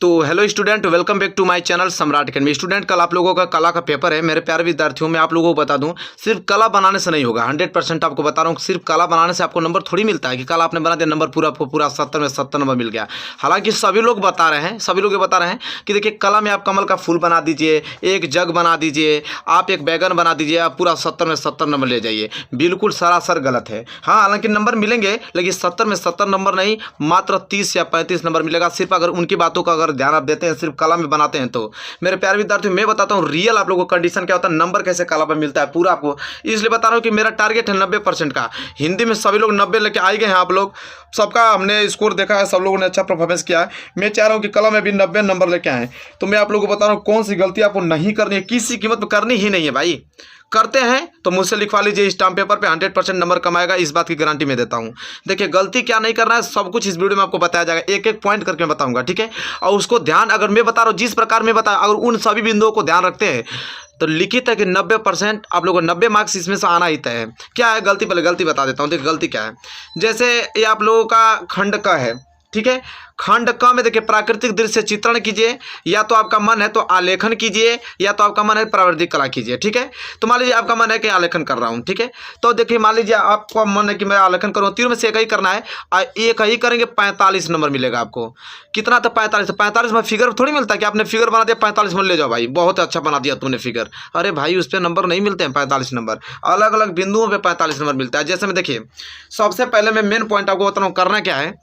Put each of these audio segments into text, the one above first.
तो hello student, welcome back to my channel Samrat academy. Student, कल आप लोगों का कला का पेपर है। मेरे प्यारे विद्यार्थियों, मैं आप लोगों को बता दूं, सिर्फ कला बनाने से नहीं होगा। 100% आपको बता रहा हूं, सिर्फ कला बनाने से आपको नंबर थोड़ी मिलता है कि कल आपने बना दिया नंबर पूरा, आपको पूरा 70 में 70 नंबर मिल गया। हालांकि सभी लोग बता रहे हैं, सभी लोग ये बता रहे हैं कि देखिए कला में आप कमल का फूल बना दीजिए, एक जग बना दीजिए, आप एक बैगन बना दीजिए, आप पूरा 70 में 70 नंबर ले जाइए। बिल्कुल सरासर गलत है। हाँ, हालांकि नंबर मिलेंगे, लेकिन 70 में 70 नंबर नहीं, मात्र 30 या 35 नंबर मिलेगा। सिर्फ अगर उनकी बातों का अगर ध्यान आप देते हैं, सिर्फ कला में बनाते हैं। तो मेरे प्यारे विद्यार्थियों, मैं बताता हूं रियल आप लोगों को कंडीशन क्या होता है, नंबर कैसे कला पर मिलता है पूरा आपको। इसलिए बता रहा हूं कि मेरा टारगेट है 90% का। हिंदी में सभी लोग 90 लेके आए गए हैं। आप लोग सबका हमने स्कोर देखा है, सब लोगों ने अच्छा परफॉर्मेंस किया है। मैं चाह रहा हूं कि कला में भी 90 नंबर लेके आए। तो मैं आप लोगों को बता रहा हूं कौन सी गलती आपको नहीं करनी है, किसी कीमत पर करनी ही नहीं है भाई। करते हैं तो मुझसे लिखवा लीजिए, स्टाम्प पेपर पे 100% नंबर कमाएगा, इस बात की गारंटी मैं देता हूं। देखिए गलती क्या नहीं करना है, सब कुछ इस वीडियो में आपको बताया जाएगा, एक एक पॉइंट करके मैं बताऊंगा, ठीक है। और उसको ध्यान, अगर मैं बता रहा हूं जिस प्रकार मैं बता, अगर उन सभी बिंदुओं को ध्यान रखते हैं तो लिखित है कि 90% आप लोगों को 90 मार्क्स इसमें से आना ही तय है। क्या है गलती, पहले गलती बता देता हूँ। देखिए गलती क्या है, जैसे ये आप लोगों का खंड क है, ठीक है। खंड क में देखिए प्राकृतिक दृश्य चित्रण कीजिए, या तो आपका मन है तो आलेखन कीजिए, या तो आपका मन है प्रावृतिक कला कीजिए, ठीक है। तो मान लीजिए आपका मन है कि आलेखन कर रहा हूं, ठीक है। तो देखिए मान लीजिए आपका मन है कि मैं आलेखन करूँ, तीनों में से एक ही करना है, एक ही करेंगे 45 नंबर मिलेगा आपको। कितना था? 45। 45 में फिगर थोड़ी मिलता है कि आपने फिगर बना दिया 45 में ले जाओ भाई, बहुत अच्छा बना दिया तूने फिगर। अरे भाई उस पर नंबर नहीं मिलते हैं 45 नंबर, अलग अलग बिंदुओं पर 45 नंबर मिलता है। जैसे में देखिए सबसे पहले मैं मेन पॉइंट आपको बता रहा हूँ, करना क्या है।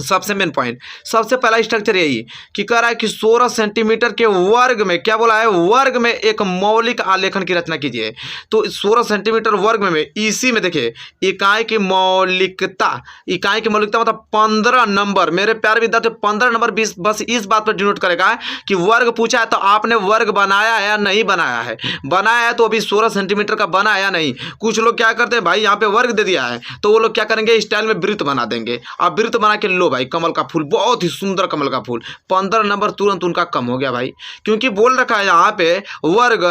सबसे मेन पॉइंट, सबसे पहला स्ट्रक्चर यही कि कह रहा है कि 16 सेंटीमीटर के वर्ग में, क्या बोला है, वर्ग में एक मौलिक आलेखन की रचना कीजिए। तो 16 सेंटीमीटर वर्ग में इसी में देखिए इकाई की मौलिकता, इकाई की मौलिकता मतलब 15 नंबर। मेरे प्यारे विद्यार्थी 15 नंबर बस इस बात पर डिनोट करेगा कि वर्ग पूछा है तो आपने वर्ग बनाया है या नहीं बनाया है। बनाया है तो अभी 16 सेंटीमीटर का बना है या नहीं। कुछ लोग क्या करते हैं भाई, यहाँ पे वर्ग दे दिया है तो वो लोग क्या करेंगे, स्टाइल में वृत्त बना देंगे। आप वृत्त बना के लो भाई, कमल का फूल, बहुत ही सुंदर कमल का फूल। 15 नंबर तुरंत उनका कम हो गया भाई, क्योंकि बोल रखा है यहाँ पे वर्ग,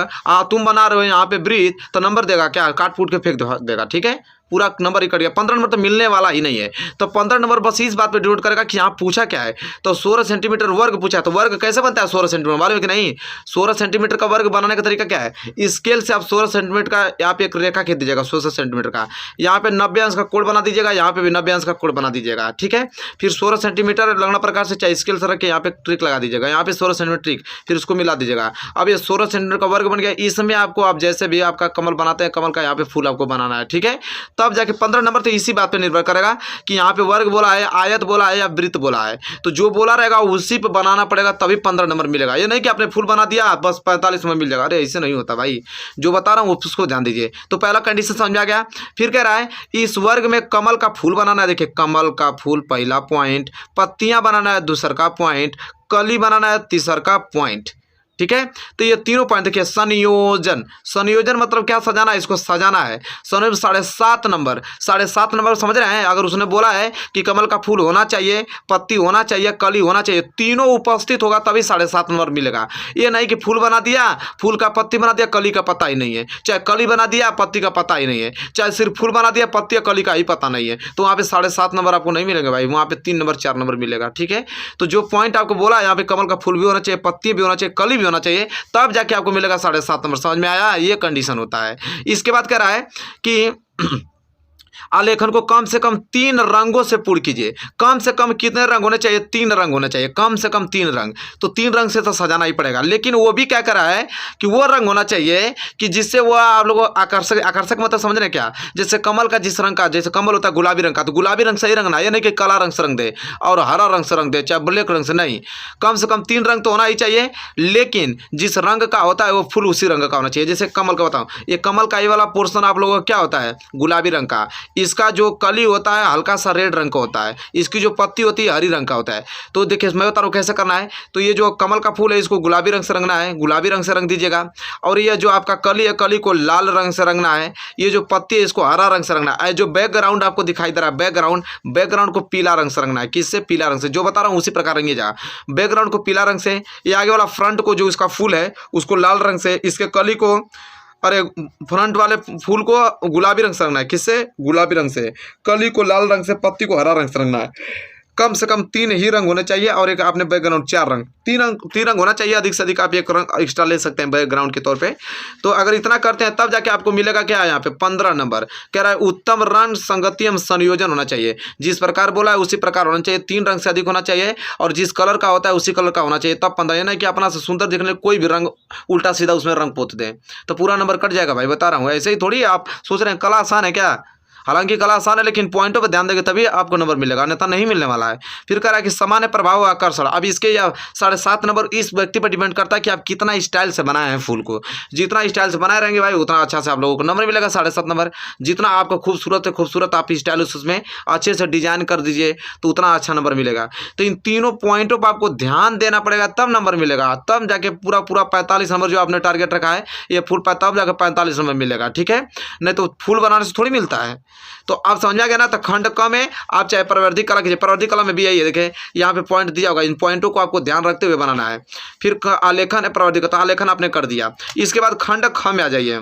तुम बना रहे हो यहाँ पे वृत्त, तो नंबर देगा क्या, काट फूट के फेंक देगा, ठीक है। पूरा नंबर ही कट गया, 15 नंबर तो मिलने वाला ही नहीं है। तो 15 नंबर बस इस बात पे डिनोट करेगा कि यहाँ पूछा क्या है। तो 16 सेंटीमीटर वर्ग पूछा है, तो वर्ग कैसे बनता है 16 सेंटीमीटर, मालूम है कि नहीं। 16 सेंटीमीटर का वर्ग बनाने का तरीका क्या है, स्केल से आप 16 सेंटीमीटर का यहाँ पे एक रेखा खींच दीजिएगा 16 सेंटीमीटर का, यहाँ पे 90 अंश का कोण बना दीजिएगा, यहाँ पे भी 90 अंश का कोण बना दीजिएगा, ठीक है। फिर 16 सेंटीमीटर लगना प्रकार से चाहे स्केल से रख के यहाँ पे ट्रिक लगा दीजिएगा, यहाँ पे 16 सेंटीमीटर ट्रिक, फिर उसको मिला दीजिएगा। अब ये 16 सेंटीमीटर का वर्ग बन गया। इसमें आपको, आप जैसे भी आपका कमल बनाते हैं, कमल का यहाँ पे फूल आपको बनाना है, ठीक है। तब जाके 15 नंबर तो इसी बात पे निर्भर करेगा कि यहाँ पे वर्ग बोला है, आयत बोला है या वृत्त बोला है। तो जो बोला रहेगा उसी पे बनाना पड़ेगा, तभी 15 नंबर मिलेगा। ये नहीं कि आपने फूल बना दिया बस 45 नंबर मिल जाएगा, अरे ऐसे नहीं होता भाई। जो बता रहा हूँ उसको ध्यान दीजिए। तो पहला कंडीशन समझ में आ गया। फिर कह रहा है इस वर्ग में कमल का फूल बनाना है। देखिए कमल का फूल पहला पॉइंट, पत्तियां बनाना है दूसरा का पॉइंट, कली बनाना है तीसरा का पॉइंट, ठीक है। तो ये तीनों पॉइंट देखिए। संयोजन, संयोजन मतलब क्या, सजाना है, इसको सजाना है। संयोजन 7.5 नंबर, 7.5 नंबर समझ रहे हैं। अगर उसने बोला है कि कमल का फूल होना चाहिए, पत्ती होना चाहिए, कली होना चाहिए, तीनों उपस्थित होगा तभी 7.5 नंबर मिलेगा। ये नहीं कि फूल बना दिया, फूल का पत्ती बना दिया, कली का पता ही नहीं है, चाहे कली बना दिया पत्ती का पता ही नहीं है, चाहे सिर्फ फूल बना दिया पत्ती या कली का ही पता नहीं है, तो वहाँ पे 7.5 नंबर आपको नहीं मिलेंगे भाई, वहाँ पे 3 नंबर 4 नंबर मिलेगा, ठीक है। तो जो पॉइंट आपको बोला है यहाँ पे कमल का फूल भी होना चाहिए, पत्ती भी होना चाहिए, कली भी होना चाहिए, तब जाके आपको मिलेगा 7.5 नंबर। समझ में आया, ये कंडीशन होता है। इसके बाद कह रहा है कि आलेखन को कम से कम 3 रंगों से पूर्ण कीजिए। कम से कम कितने रंग होने चाहिए, 3 रंग होने चाहिए, कम से कम 3 रंग। तो 3 रंग से तो सजाना ही पड़ेगा, लेकिन वो भी क्या कर रहा है कि वो रंग होना चाहिए कि जिससे वो आप लोग आकर्षक, आकर्षक मतलब समझ रहे क्या, जैसे कमल का जिस रंग का, जैसे कमल होता है गुलाबी रंग का, तो गुलाबी रंग सही रंग ना, ये नहीं कि काला रंग से रंग दे और हरा रंग से रंग दे, चाहे ब्लैक रंग से, नहीं। कम से कम 3 रंग तो होना ही चाहिए, लेकिन जिस रंग का होता है वो फूल उसी रंग का होना चाहिए। जैसे कमल का बताऊं, ये कमल का ये वाला पोर्शन आप लोगों का क्या होता है, गुलाबी रंग का, इसका जो कली होता है हल्का सा रेड रंग का होता है, इसकी जो पत्ती होती है हरी रंग का होता है। तो देखिए मैं बता रहा हूँ कैसे करना है। तो ये जो कमल का फूल है इसको गुलाबी रंग से रंगना है, गुलाबी रंग से रंग दीजिएगा। और ये जो आपका कली है, कली को लाल रंग से रंगना है। ये जो पत्ती है इसको हरा रंग से रंगना है। जो बैकग्राउंड आपको दिखाई दे रहा है, बैकग्राउंड को पीला रंग से रंगना है। किससे? पीला रंग से। जो बता रहा हूँ उसी प्रकार रंगिएगा, बैकग्राउंड को पीला रंग से। ये आगे वाला फ्रंट को, जो इसका फूल है उसको लाल रंग से, इसके कली को, अरे फ्रंट वाले फूल को गुलाबी रंग से रंगना है। किससे? गुलाबी रंग से। कली को लाल रंग से, पत्ती को हरा रंग से रंगना है। कम से कम 3 ही रंग होने चाहिए और एक आपने बैकग्राउंड 4 रंग, 3 रंग होना चाहिए। अधिक से अधिक आप एक रंग एक्स्ट्रा ले सकते हैं बैकग्राउंड के तौर पे। तो अगर इतना करते हैं तब जाके आपको मिलेगा क्या, यहाँ पे 15 नंबर। कह रहा है उत्तम रंग संगति एवं संयोजन होना चाहिए, जिस प्रकार बोला है उसी प्रकार होना चाहिए, 3 रंग से अधिक होना चाहिए और जिस कलर का होता है उसी कलर का होना चाहिए, तब 15। यानी कि अपना से सुंदर दिखने कोई भी रंग उल्टा सीधा उसमें रंग पोत दें तो पूरा नंबर कट जाएगा भाई, बता रहा हूँ। ऐसे ही थोड़ी आप सोच रहे हैं कला आसान है क्या, हालांकि कला आसान है लेकिन पॉइंटों पर ध्यान देंगे तभी आपको नंबर मिलेगा, अन्यथा नहीं मिलने वाला है। फिर कह रहा है कि सामान्य प्रभाव आकर्षण, अब इसके या 7.5 नंबर इस व्यक्ति पर डिपेंड करता है कि आप कितना स्टाइल से बनाए हैं फूल को। जितना स्टाइल से बनाए रहेंगे भाई उतना अच्छा से आप लोगों को नंबर मिलेगा 7.5 नंबर। जितना आपको खूबसूरत है खूबसूरत आप स्टाइल उसमें अच्छे से डिजाइन कर दीजिए तो उतना अच्छा नंबर मिलेगा। तो इन तीनों पॉइंटों पर आपको ध्यान देना पड़ेगा तब नंबर मिलेगा, तब जाके पूरा 45 नंबर जो आपने टारगेट रखा है ये फुल तब जाकर 45 नंबर मिलेगा, ठीक है। नहीं तो फूल बनाने से थोड़ी मिलता है। तो आप समझा गया ना। तो खंड क में आप चाहे प्रवर्धित कला कीजिए, प्रवर्धित कला में भी यही है, देखें यहाँ पे पॉइंट दिया होगा, इन पॉइंटों को आपको ध्यान रखते हुए बनाना है। फिर आलेखन है प्रवर्धित कला, आलेखन आपने कर दिया। इसके बाद खंड ख में आ जाइए।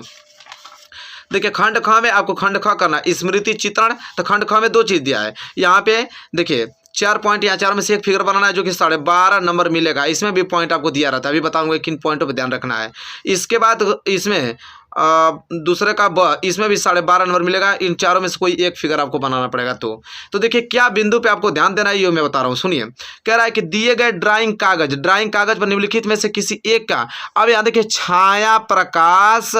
देखिए खंड ख में आपको खंड ख करना है, स्मृति चित्रण। तो खंड ख में 2 चीज़ दिया है यहाँ पे, देखिए 4 पॉइंट या 4 में से एक फिगर बनाना है जो कि 12.5 नंबर मिलेगा। इसमें भी पॉइंट आपको दिया रहता है, अभी बताऊंगा किन पॉइंटों पर ध्यान रखना है। इसके बाद इसमें दूसरे का इसमें भी 12.5 नंबर मिलेगा। इन चारों में से कोई एक फिगर आपको बनाना पड़ेगा। तो देखिए क्या बिंदु पे आपको ध्यान देना है ये मैं बता रहा हूँ, सुनिए। कह रहा है कि दिए गए ड्राइंग कागज पर निम्नलिखित में से किसी एक का, अब यहाँ देखिए छाया प्रकाश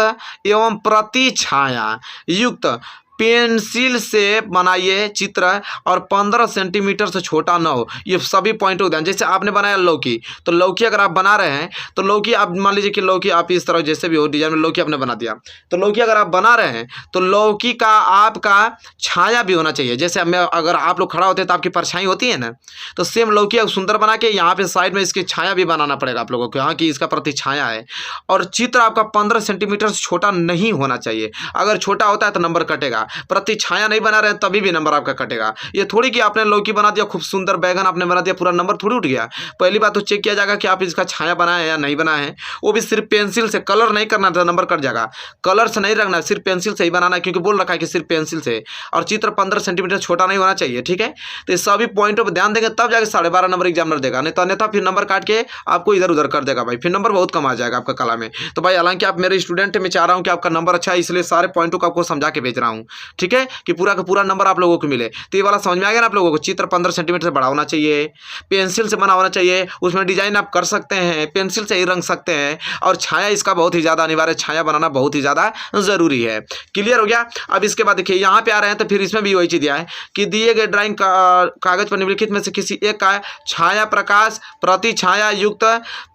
एवं प्रति छाया युक्त पेंसिल से बनाइए चित्र और 15 सेंटीमीटर से छोटा न हो। ये सभी पॉइंट को ध्यान, जैसे आपने बनाया लौकी, तो लौकी अगर आप बना रहे हैं तो लौकी आप मान लीजिए कि लौकी आप इस तरह जैसे भी हो डिजाइन में लौकी आपने बना दिया, तो लौकी अगर आप बना रहे हैं तो लौकी का आपका छाया भी होना चाहिए। जैसे अगर आप लोग खड़ा होते हैं तो आपकी परछाई होती है ना, तो सेम लौकी सुंदर बना के यहाँ पे साइड में इसकी छाया भी बनाना पड़ेगा आप लोगों को, यहाँ की इसका प्रति छाया है। और चित्र आपका 15 सेंटीमीटर से छोटा नहीं होना चाहिए, अगर छोटा होता है तो नंबर कटेगा। प्रति छाया नहीं बना रहे तभी भी नंबर आपका कटेगा। ये थोड़ी कि आपने लौकी बना दिया खूब सुंदर, बैगन आपने बना दिया पूरा नंबर थोड़ी उठ गया। पहली बात तो चेक किया जाएगा कि आप इसका छाया बनाए या नहीं बनाए हैं, वो भी सिर्फ पेंसिल से, कलर नहीं करना था नंबर कट जाएगा। कलर से नहीं रखना, सिर्फ पेंसिल से ही बनाना है, क्योंकि बोल रखा है कि सिर्फ पेंसिल से। और चित्र 15 सेंटीमीटर छोटा नहीं होना चाहिए, ठीक है। तो इस सभी पॉइंटों पर ध्यान देंगे तब जाकर 12.5 नंबर एग्जामिनर देगा, नहीं तो अन्यथा फिर नंबर काट के आपको इधर उधर कर देगा भाई, फिर नंबर बहुत कम आ जाएगा आपका कला में। तो भाई हालांकि आप मेरे स्टूडेंट, मैं चाह रहा हूँ कि आपका नंबर अच्छा है, इसलिए सारे पॉइंटों को आपको समझा के भेज रहा हूँ, ठीक है, कि पूरा का पूरा नंबर आप लोगों को मिले। तो ये वाला समझ में आ गया ना आप लोगों को। चित्र 15 सेंटीमीटर से बड़ा होना चाहिए, पेंसिल से बना होना चाहिए, उसमें डिजाइन आप कर सकते हैं, पेंसिल से ही रंग सकते हैं, और छाया इसका बहुत ही ज़्यादा अनिवार्य, छाया बनाना बहुत ही ज़्यादा ज़रूरी है। क्लियर हो गया। अब इसके बाद देखिए यहाँ पे आ रहे हैं तो फिर इसमें भी वही चीज़ दिया है कि दिए गए ड्राइंग कागज पर निम्नलिखित में से किसी एक का छाया प्रकाश प्रति छाया युक्त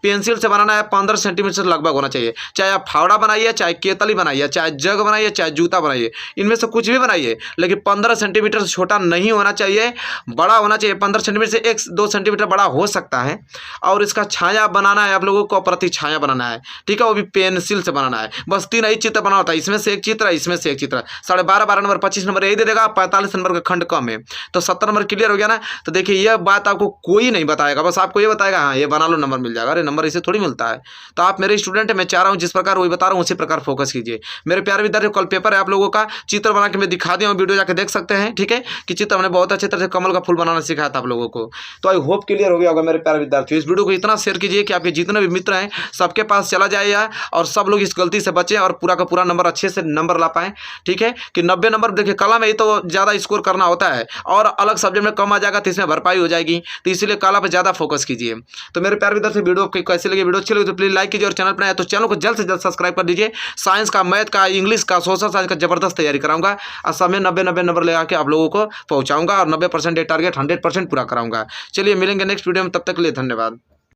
पेंसिल से बनाना है 15 सेंटीमीटर से लगभग होना चाहिए। चाहे आप फावड़ा बनाइए, चाहे केतली बनाइए, चाहे जग बनाइए, चाहे जूता बनाइए, इनमें से कुछ भी बनाइए, लेकिन 15 सेंटीमीटर से छोटा नहीं होना चाहिए, बड़ा होना चाहिए। 15 सेंटीमीटर से 1-2 सेंटीमीटर बड़ा हो सकता है। और इसका छाया बनाना है आप लोगों को, प्रति छाया बनाना है, ठीक है, वो भी पेंसिल से बनाना है। बस 3 ही चित्र बना होता है, इसमें से एक चित्र, इसमें से एक चित्र। 12.5 नंबर 25 नंबर यही दे देगा, 45 नंबर का खंड कम है, तो 70 नंबर क्लियर हो गया ना। तो देखिए यह बात आपको कोई नहीं बताएगा, बस आपको ये बताएगा हाँ ये बना लो नंबर मिल जाएगा। अरे नंबर इसे थोड़ी मिलता है। तो आप मेरे स्टूडेंट हैं, मैं चाह रहा हूँ जिस प्रकार वही बता रहा हूँ उसी प्रकार फोकस कीजिए। मेरे प्यारे विद्यार्थियों, कल पेपर है आप लोगों का, चित्र बना के मैं दिखा दिया हूँ, वीडियो जाकर देख सकते हैं, ठीक है, कि चित्र हमने बहुत अच्छे तरह से कमल का फूल बनाना सिखाया था आप लोगों को। तो आई होप क्लियर हो गया होगा मेरे प्यारे विद्यार्थियों। इस वीडियो को इतना शेयर कीजिए कि आपके जितने भी मित्र हैं सबके पास चला जाए और सब लोग इस गलती से बचें और पूरा का पूरा नंबर अच्छे से नंबर ला पाएं, ठीक है, कि 90 नंबर देखिए कला में ही तो ज़्यादा स्कोर करना होता है, और अलग सब्जेक्ट में कम आ जाएगा तो इसमें भरपाई हो जाएगी। तो इसीलिए कला पर ज़्यादा फोकस कीजिए। तो मेरे प्यारे विद्यार्थी, वीडियो कैसे लगे, वीडियो अच्छी लगी तो प्लीज़ लाइक कीजिए, और चैनल पर आए तो चैनल को जल्द से जल्द सब्सक्राइब कर दीजिए। साइंस का, मैथ का, इंग्लिश का, सोशल साइंस का जबरदस्त तैयारी कराऊंगा और सब में 90 नंबर लगा के आप लोगों को पहुंचाऊंगा और 90% टारगेट 100% पूरा कराऊंगा। चलिए मिलेंगे नेक्स्ट वीडियो में, तब तक के लिए धन्यवाद।